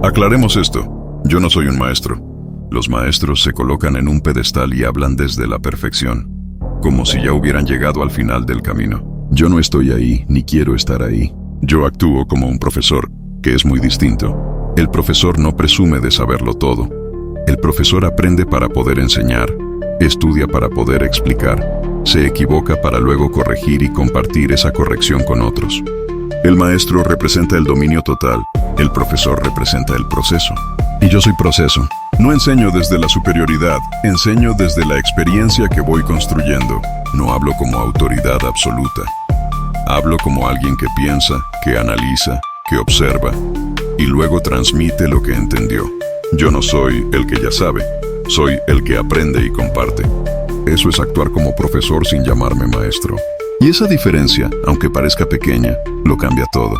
Aclaremos esto. Yo no soy un maestro. Los maestros se colocan en un pedestal y hablan desde la perfección, como si ya hubieran llegado al final del camino. Yo no estoy ahí, ni quiero estar ahí. Yo actúo como un profesor, que es muy distinto. El profesor no presume de saberlo todo. El profesor aprende para poder enseñar, estudia para poder explicar, se equivoca para luego corregir y compartir esa corrección con otros. El maestro representa el dominio total, el profesor representa el proceso. Y yo soy proceso. No enseño desde la superioridad, enseño desde la experiencia que voy construyendo. No hablo como autoridad absoluta. Hablo como alguien que piensa, que analiza, que observa y luego transmite lo que entendió. Yo no soy el que ya sabe, soy el que aprende y comparte. Eso es actuar como profesor sin llamarme maestro. Y esa diferencia, aunque parezca pequeña, lo cambia todo.